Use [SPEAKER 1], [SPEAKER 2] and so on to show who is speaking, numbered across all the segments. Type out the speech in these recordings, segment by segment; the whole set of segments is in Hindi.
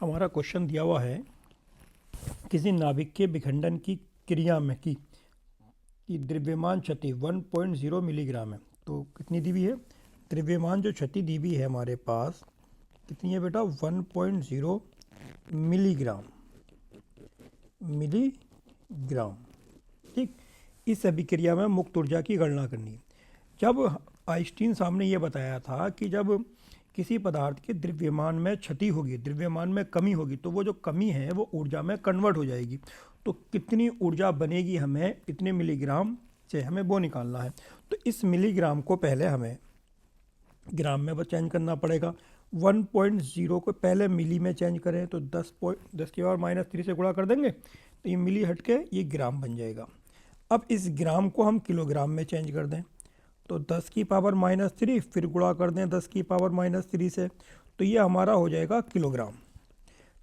[SPEAKER 1] हमारा क्वेश्चन दिया हुआ है किसी नाभिक के विखंडन की क्रिया में की द्रव्यमान क्षति 1.0 मिलीग्राम है। तो कितनी दी हुई है? द्रव्यमान जो क्षति दी हुई है हमारे पास कितनी है बेटा? 1.0 मिलीग्राम। ठीक। इस अभिक्रिया में मुक्त ऊर्जा की गणना करनी है। जब आइंस्टीन साहब ने यह बताया था कि जब किसी पदार्थ के द्रव्यमान में क्षति होगी, द्रव्यमान में कमी होगी, तो वो जो कमी है वो ऊर्जा में कन्वर्ट हो जाएगी। तो कितनी ऊर्जा बनेगी हमें इतने मिलीग्राम से हमें वो निकालना है। तो इस मिलीग्राम को पहले हमें ग्राम में चेंज करना पड़ेगा। 1.0 को पहले मिली में चेंज करें तो 10 की पावर -3 से गुणा कर देंगे तो ये मिली हट के ये ग्राम बन जाएगा। अब इस ग्राम को हम किलोग्राम में चेंज कर दें तो 10 की पावर -3 फिर गुणा कर दें 10 की पावर -3 से, तो ये हमारा हो जाएगा किलोग्राम।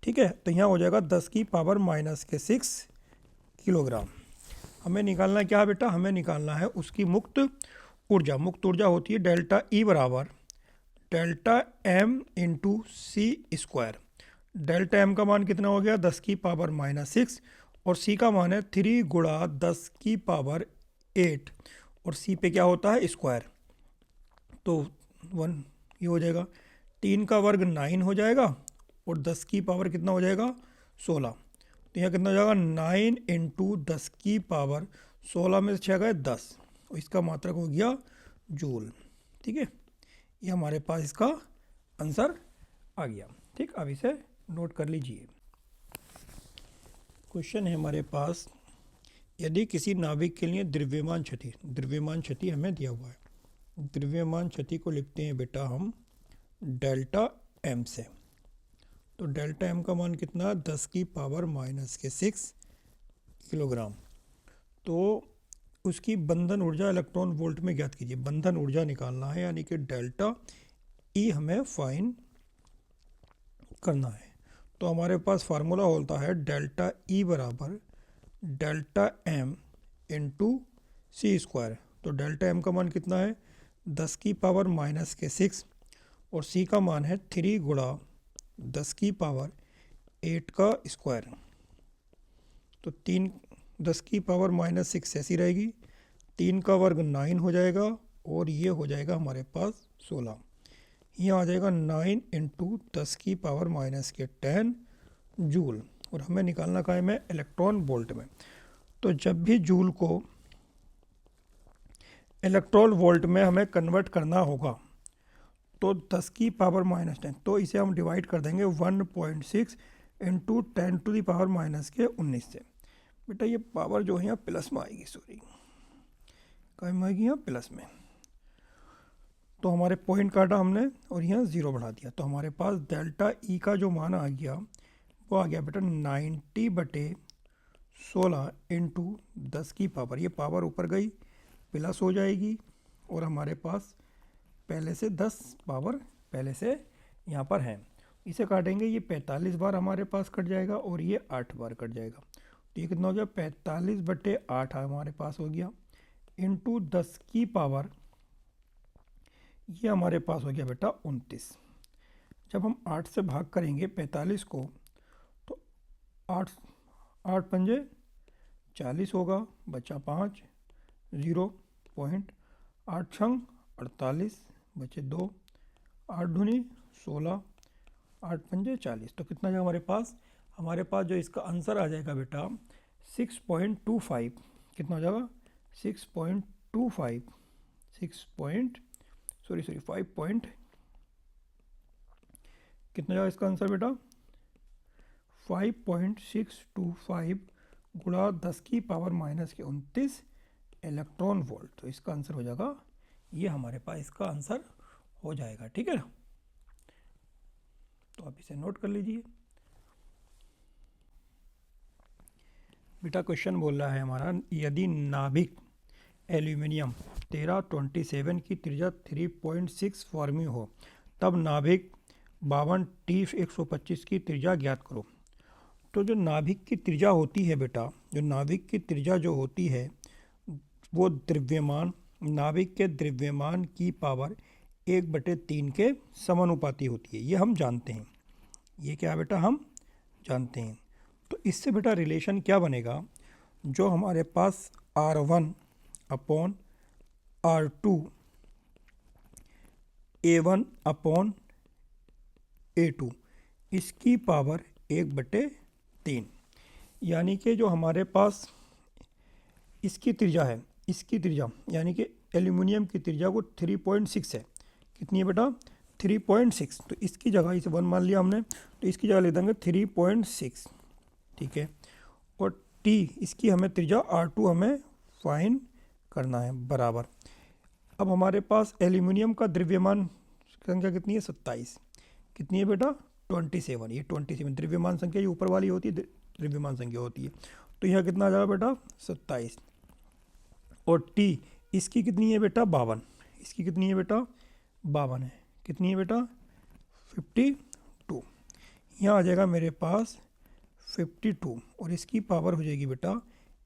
[SPEAKER 1] ठीक है, तो यहाँ हो जाएगा 10 की पावर -6 किलोग्राम। हमें निकालना क्या है बेटा? हमें निकालना है उसकी मुक्त ऊर्जा। मुक्त ऊर्जा होती है डेल्टा ई बराबर डेल्टा एम इंटू सी स्क्वायर। डेल्टा एम का मान कितना हो गया? 10 की पावर -6 और सी का मान है 3 गुणा 10 की पावर 8 और सी पे क्या होता है? स्क्वायर। तो 1 ये हो जाएगा। 3 का वर्ग 9 हो जाएगा और 10 की पावर कितना हो जाएगा? 16। तो यहाँ कितना हो जाएगा? 9 इंटू 10 की पावर 16 में से 6 गए 10 और इसका मात्रक हो गया जूल। ठीक है, ये हमारे पास इसका आंसर आ गया। ठीक, अब इसे नोट कर लीजिए। क्वेश्चन है हमारे पास, यदि किसी नाभिक के लिए द्रव्यमान क्षति हमें दिया हुआ है। द्रव्यमान क्षति को लिखते हैं बेटा हम डेल्टा एम से। तो डेल्टा एम का मान कितना? 10 की पावर -6 किलोग्राम। तो उसकी बंधन ऊर्जा इलेक्ट्रॉन वोल्ट में ज्ञात कीजिए। बंधन ऊर्जा निकालना है, यानी कि डेल्टा ई हमें फाइंड करना है। तो हमारे पास फार्मूला होता है डेल्टा ई बराबर डेल्टा एम इंटू सी स्क्वायर। तो डेल्टा एम का मान कितना है? 10 की पावर -6 और सी का मान है 3 गुणा 10 की पावर 8 का स्क्वायर। तो 10 की पावर -6 ऐसी रहेगी, 3 का वर्ग 9 हो जाएगा और ये हो जाएगा हमारे पास 16। यहाँ आ जाएगा 9 इंटू 10 की पावर -10 जूल। और हमें निकालना का है में इलेक्ट्रॉन वोल्ट में। तो जब भी जूल को इलेक्ट्रॉन वोल्ट में हमें कन्वर्ट करना होगा तो 10 की पावर -10, तो इसे हम डिवाइड कर देंगे 1.6 इंटू 10 टू दी पावर -19 से। बेटा ये पावर जो है यहाँ प्लस में आएगी, सॉरी कहाँ में आएगी? यहाँ प्लस में। तो हमारे पॉइंट काटा हमने और यहाँ 0 बढ़ा दिया। तो हमारे पास डेल्टा ई का जो मान आ गया वो आ गया बेटा 90/16 इंटू 10 की पावर, ये पावर ऊपर गई प्लस हो जाएगी और हमारे पास पहले से 10 पावर पहले से यहाँ पर है। इसे काटेंगे, ये 45 बार हमारे पास कट जाएगा और ये 8 बार कट जाएगा। तो ये कितना हो गया? 45/8 हमारे पास हो गया इंटू 10 की पावर, ये हमारे पास हो गया बेटा 29। जब हम 8 से भाग करेंगे 45 को तो 8 पंजे 40 होगा, बचा 5, 0.8 छंग 48, बचे 2, 8 दूनी 16, 8 पंजे 40। तो कितना जाएगा हमारे पास? हमारे पास जो इसका आंसर आ जाएगा बेटा 6.25। कितना हो जाएगा? 6.25 5 कितना जाएगा इसका आंसर बेटा? 5.625 गुणा 10 की पावर -29 इलेक्ट्रॉन वोल्ट। तो इसका आंसर हो जाएगा, ये हमारे पास इसका आंसर हो जाएगा। ठीक है ना, तो आप इसे नोट कर लीजिए। बेटा क्वेश्चन बोल रहा है हमारा, यदि नाभिक एल्यूमिनियम 1327 की त्रिज्या 3.6 फॉर्मी हो तब नाभिक 52 T125 की त्रिज्या ज्ञात करो। तो जो नाभिक की त्रिज्या होती है बेटा, जो नाभिक की त्रिज्या जो होती है वो द्रव्यमान, नाभिक के द्रव्यमान की पावर 1/3 के समानुपाती होती है, ये हम जानते हैं। ये क्या है बेटा हम जानते हैं। तो इससे बेटा रिलेशन क्या बनेगा, जो हमारे पास R1 upon R2 A1 upon A2 इसकी पावर 1/3, यानी कि जो हमारे पास इसकी त्रिज्या है, इसकी त्रिज्या यानी कि एल्यूमिनियम की त्रिज्या को 3.6 है। कितनी है बेटा 3.6। तो इसकी जगह इसे 1 मान लिया हमने, तो इसकी जगह लिख देंगे 3.6, ठीक है। और T इसकी हमें त्रिज्या R2 हमें फाइन करना है बराबर। अब हमारे पास एल्यूमिनियम का द्रव्यमान संख्या कितनी है 27, कितनी है बेटा 27, ये 27 द्रव्यमान संख्या ये ऊपर वाली होती है, द्रव्यमान संख्या होती है। तो यह कितना आ जाएगा बेटा 27। और T इसकी कितनी है बेटा 52, इसकी कितनी है बेटा 52 है, कितनी है बेटा 52। यहाँ आ जाएगा मेरे पास 52 और इसकी पावर हो जाएगी बेटा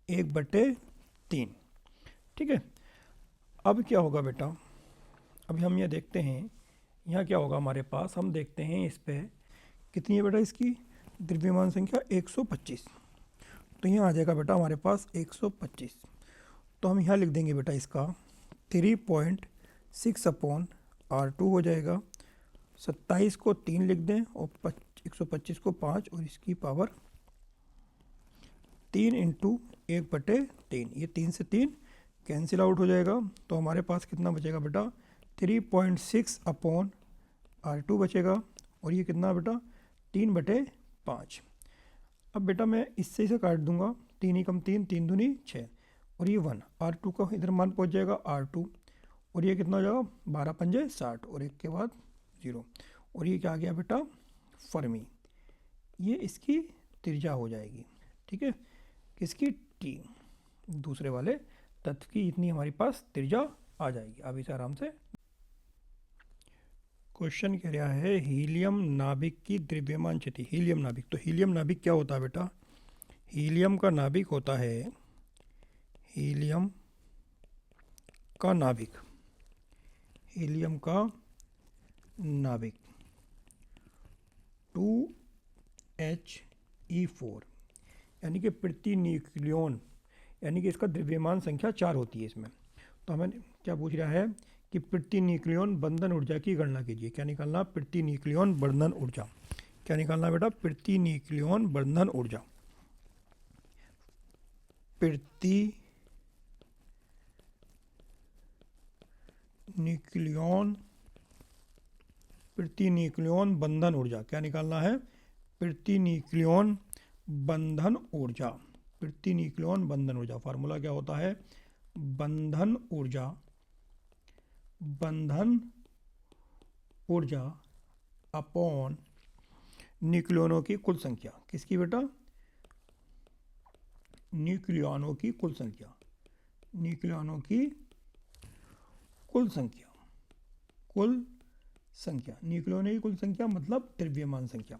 [SPEAKER 1] 1/3, ठीक है। अब क्या होगा बेटा, अभी हम ये देखते हैं यहाँ क्या होगा हमारे पास, हम देखते हैं इस पे कितनी है बेटा इसकी द्रव्यमान संख्या 125। तो यहाँ आ जाएगा बेटा हमारे पास 125। तो हम यहाँ लिख देंगे बेटा इसका 3.6 अपॉन R2 हो जाएगा, 27 को 3 लिख दें और 125 को 5 और इसकी पावर 3 इंटू 1/3, ये 3 से 3 कैंसिल आउट हो जाएगा। तो हमारे पास कितना बचेगा बेटा 3.6 अपॉन R2 बचेगा, और ये कितना बेटा 3/5। अब बेटा मैं इससे इसे काट दूंगा, 3 ही कम 3, 3 दूनी 6 और ये 1, R2 का इधर मान पहुंच जाएगा R2, और ये कितना हो जाएगा 12 पंजे 60 और 1 के बाद 0, और ये क्या आ गया बेटा फर्मी, ये इसकी त्रिज्या हो जाएगी, ठीक है। किसकी T, दूसरे वाले तत्व की इतनी हमारी पास त्रिज्या आ जाएगी। अब इसे आराम से क्वेश्चन कह रहा है हीलियम नाभिक की द्रव्यमान क्षति। हीलियम नाभिक, तो हीलियम नाभिक क्या होता है बेटा, हीलियम का नाभिक होता है, हीलियम का नाभिक, हीलियम का नाभिक 2He4, यानी कि प्रति न्यूक्लियन, यानी कि इसका द्रव्यमान संख्या 4 होती है इसमें। तो हमें क्या पूछ रहा है कि प्रति न्यूक्लियन बंधन ऊर्जा की गणना कीजिए। क्या निकालना, प्रति न्यूक्लियन बंधन ऊर्जा, क्या निकालना बेटा प्रति न्यूक्लियन बंधन ऊर्जा, प्रति न्यूक्लियन बंधन ऊर्जा, क्या निकालना है प्रति न्यूक्लियन बंधन ऊर्जा, प्रति न्यूक्लियन बंधन ऊर्जा। फार्मूला क्या होता है, बंधन ऊर्जा, बंधन ऊर्जा अपॉन न्यूक्लियनों की कुल संख्या। किसकी बेटा, न्यूक्लियनों की कुल संख्या, न्यूक्लियनों की कुल संख्या, कुल संख्या, न्यूक्लियनों की कुल संख्या मतलब द्रव्यमान संख्या।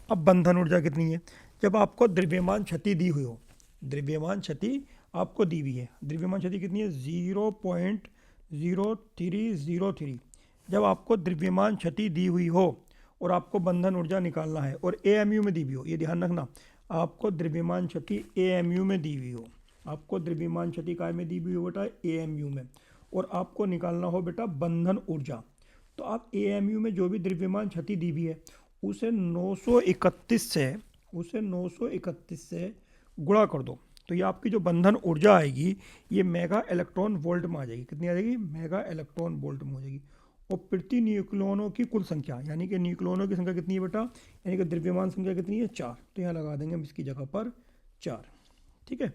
[SPEAKER 1] अब बंधन ऊर्जा कितनी है, जब आपको द्रव्यमान क्षति दी हुई हो, द्रव्यमान क्षति आपको दी हुई है, द्रव्यमान क्षति कितनी है 0.0303, जब आपको द्रव्यमान क्षति दी हुई हो और आपको बंधन ऊर्जा निकालना है और AMU में दी हुई हो, ये ध्यान रखना, आपको द्रव्यमान क्षति AMU में दी हुई हो, आपको द्रव्यमान क्षति काय में दी हुई हो बेटा AMU में, और आपको निकालना हो बेटा बंधन ऊर्जा। तो आप AMU में जो भी द्रव्यमान क्षति दी हुई है उसे 931 से गुणा कर दो, तो ये आपकी जो बंधन ऊर्जा आएगी ये मेगा इलेक्ट्रॉन वोल्ट में आ जाएगी। कितनी आ जाएगी, मेगा इलेक्ट्रॉन वोल्ट में हो जाएगी। और प्रति न्यूक्लियनों की कुल संख्या, यानी कि न्यूक्लियनों की संख्या कितनी है बेटा, यानी कि द्रव्यमान संख्या कितनी है 4, तो यहाँ लगा देंगे हम इसकी जगह पर 4, ठीक है।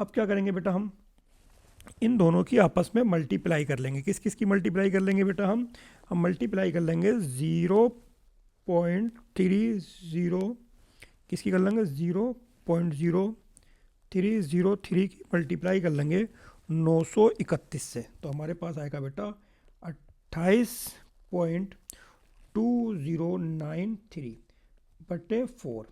[SPEAKER 1] अब क्या करेंगे बेटा, हम इन दोनों की आपस में मल्टीप्लाई कर लेंगे। किस किस की मल्टीप्लाई कर लेंगे बेटा, हम मल्टीप्लाई कर लेंगे 0.30, किसकी कर लेंगे 0.0303 की मल्टीप्लाई कर लेंगे 931 से, तो हमारे पास आएगा बेटा 28.2093/4।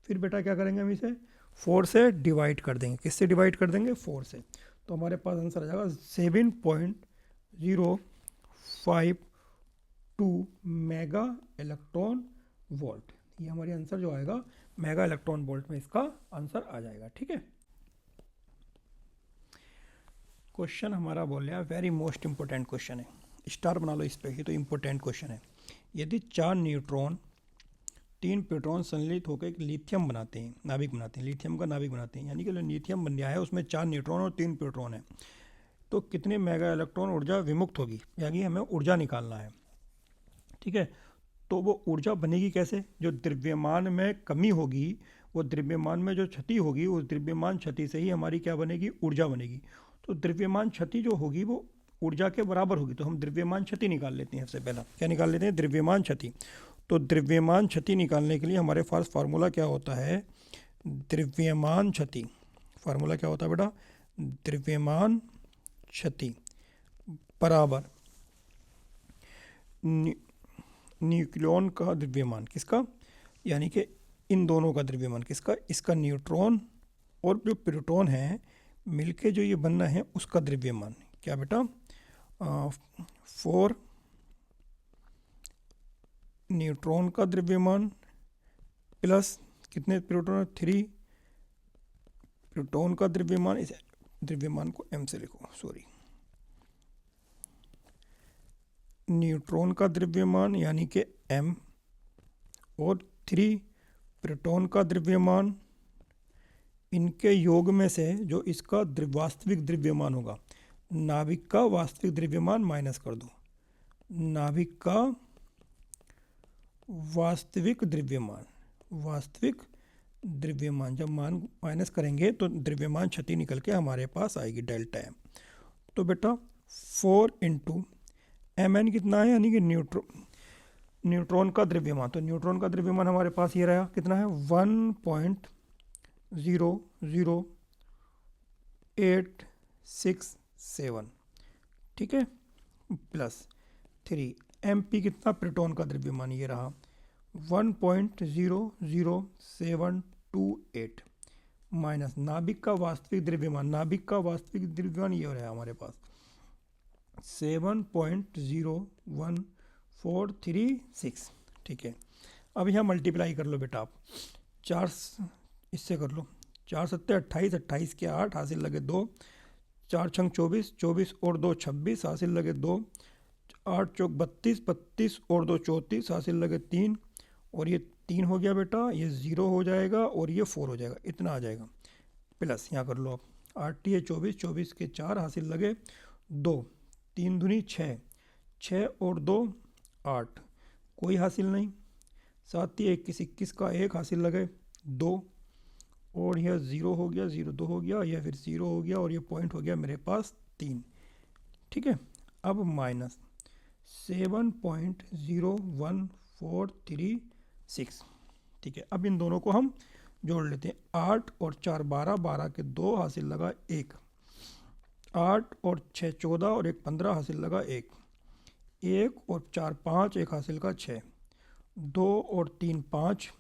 [SPEAKER 1] फिर बेटा क्या करेंगे, हम इसे 4 से डिवाइड कर देंगे। किससे डिवाइड कर देंगे, 4 से, तो हमारे पास आंसर आ जाएगा 7.052 मेगा इलेक्ट्रॉन वोल्ट। ये हमारी आंसर जो आएगा मेगा इलेक्ट्रॉन वोल्ट में इसका आंसर आ जाएगा। ठीक है, क्वेश्चन हमारा बोल रहा है वेरी मोस्ट इंपॉर्टेंट क्वेश्चन है, स्टार बना लो इस पे, ये तो इंपॉर्टेंट क्वेश्चन है। यदि 4 न्यूट्रॉन 3 प्रोटॉन संश्लेषित होकर एक लिथियम बनाते हैं, नाभिक बनाते हैं, लिथियम का नाभिक बनाते हैं, यानी कि लिथियम बन गया है, उसमें 4 न्यूट्रॉन और 3 प्रोटॉन है, तो कितने मेगा इलेक्ट्रॉन ऊर्जा विमुक्त होगी, यानी हमें ऊर्जा निकालना है। ठीक है, तो वो ऊर्जा बनेगी कैसे, जो द्रव्यमान में कमी होगी, वो द्रव्यमान में जो क्षति होगी, उस द्रव्यमान क्षति से ही हमारी क्या बनेगी, ऊर्जा बनेगी। तो द्रव्यमान क्षति जो होगी वो ऊर्जा के बराबर होगी, तो हम द्रव्यमान क्षति निकाल लेते हैं। सबसे पहला क्या निकाल लेते हैं, द्रव्यमान क्षति। तो द्रव्यमान क्षति निकालने के लिए हमारे पास फार्मूला क्या होता है, द्रव्यमान क्षति, फार्मूला क्या होता है बेटा, द्रव्यमान क्षति बराबर न्यूक्लियॉन का द्रव्यमान, किसका, यानी कि इन दोनों का द्रव्यमान, किसका, इसका न्यूट्रॉन और जो प्रोटॉन है मिलके जो ये बनना है उसका द्रव्यमान, क्या बेटा, 4 न्यूट्रॉन का द्रव्यमान प्लस कितने प्रोटॉन, 3 प्रोटॉन का द्रव्यमान, इस द्रव्यमान को m से लिखो, सॉरी, न्यूट्रॉन का द्रव्यमान यानी कि m और 3 प्रोटॉन का द्रव्यमान, इनके योग में से जो इसका वास्तविक द्रव्यमान होगा, नाभिक का वास्तविक द्रव्यमान माइनस कर दो, नाभिक का वास्तविक द्रव्यमान, वास्तविक द्रव्यमान जब मान माइनस करेंगे तो द्रव्यमान क्षति निकल के हमारे पास आएगी डेल्टा m। तो बेटा 4 इंटू mn कितना है, यानी कि न्यूट्रॉन का द्रव्यमान, तो न्यूट्रॉन का द्रव्यमान हमारे पास ये रहा, कितना है, 1.00867, ठीक है, प्लस 3 mp कितना, प्रोटॉन का द्रव्यमान ये रहा 1.00728 माइनस नाभिक का वास्तविक द्रव्यमान, नाभिक का वास्तविक द्रव्यमान ये हो रहा है हमारे पास 7.01436, ठीक है। अब यहाँ मल्टीप्लाई कर लो बेटा आप, 4 इससे कर लो, 4 सत्ते 28, 28 के 8 हासिल लगे 2, 4 छंग 24, 24 और 2 26 हासिल लगे 2, 8 चौक 32, 32 और 2 34 हासिल लगे 3, और ये 3 हो गया बेटा, ये 0 हो जाएगा और ये 4 हो जाएगा, इतना आ जाएगा, प्लस यहाँ कर लो आप 8 ये 24, 24 के 4 हासिल लगे 2, 3 दूनी 6, 6 और 2 8, कोई हासिल नहीं, 7 ये 21, 21 का 1 हासिल लगे 2, और यह 0 हो गया, 0 2 हो गया, यह फिर 0 हो गया, और ये पॉइंट हो गया मेरे पास 3, ठीक है। अब माइनस 7.01436, ठीक है। अब इन दोनों को हम जोड़ लेते हैं, 8 और 4 12, 12 के 2 हासिल लगा 1, 8 और 6 14 और 1 15 हासिल लगा 1, 1 और 4 5, 1 हासिल का 6, 2 और 3 5,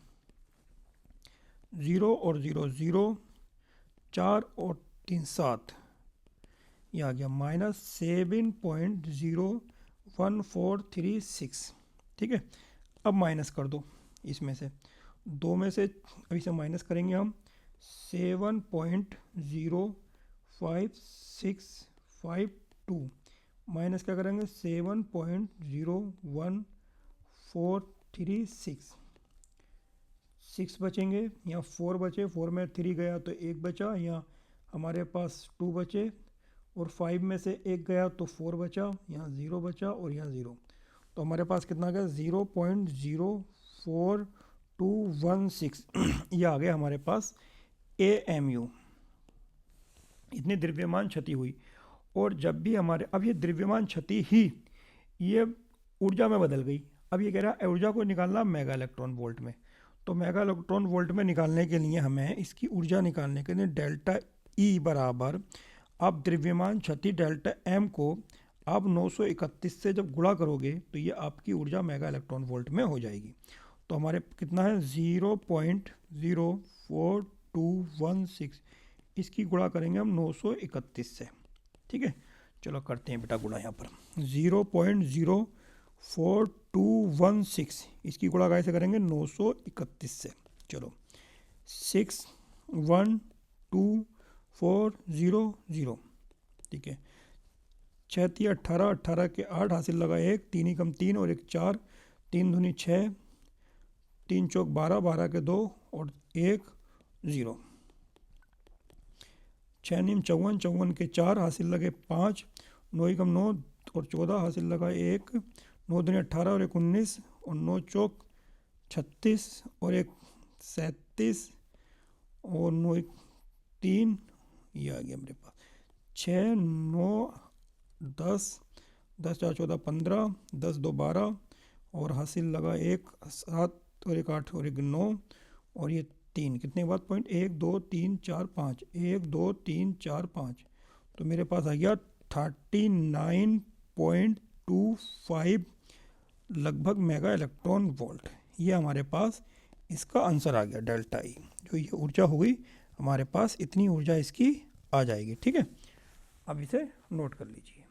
[SPEAKER 1] 0 और 0 0, 4 और 3 7, यह आ गया माइनस 7.01436, ठीक है। अब माइनस कर दो, इसमें से 2 में से अभी से माइनस करेंगे हम 7.05652, माइनस क्या करेंगे 7.01436, 6 बचेंगे, यहाँ 4 बचे, 4 में 3 गया तो 1 बचा, यहाँ हमारे पास 2 बचे, और 5 में से 1 गया तो 4 बचा, यहाँ 0 बचा और यहाँ 0, तो हमारे पास कितना गया 0.04216 ये आ गया हमारे पास AMU, इतनी द्रव्यमान क्षति हुई। और जब भी हमारे, अब ये द्रव्यमान क्षति ही ये ऊर्जा में बदल गई, अब ये कह रहा है ऊर्जा को निकालना मेगा इलेक्ट्रॉन वोल्ट में, तो मेगा इलेक्ट्रॉन वोल्ट में निकालने के लिए हमें इसकी ऊर्जा निकालने के लिए डेल्टा E बराबर, आप द्रव्यमान क्षति डेल्टा M को आप 931 से जब गुणा करोगे तो ये आपकी ऊर्जा मेगा इलेक्ट्रॉन वोल्ट में हो जाएगी। तो हमारे कितना है 0.04216, इसकी गुणा करेंगे हम 931 से, ठीक है। चलो करते हैं बेटा गुणा, यहाँ पर 216, इसकी गुणा कैसे करेंगे 931 से। चलो 612400, ठीक है। 6 × 18, 18 के 8 हासिल लगा 1, 3 ही कम 3 और 1 4, 3 दूनी 6, 3 चौक 12, 12 के 2 और 1 0, 6 नीम 54, 54 के 4 हासिल लगे 5, 9 ही कम 9 और 14 हासिल लगा 1, 9 दूनी 18 और 1 19 और 9 चौक 36 और 1 37 और 9 3, ये आ गया मेरे पास 6 9 10, 10 4 14 15, 10 2 12 और हासिल लगा 1 7 और 1 8 और 1 9 और ये 3, कितने के बाद पॉइंट 1 2 3 4 5, 1 2 3 4 5, तो मेरे पास आ गया 39.25 लगभग मेगा इलेक्ट्रॉन वोल्ट। ये हमारे पास इसका आंसर आ गया, डेल्टा ई। जो ये ऊर्जा हुई हमारे पास, इतनी ऊर्जा इसकी आ जाएगी, ठीक है। अब इसे नोट कर लीजिए।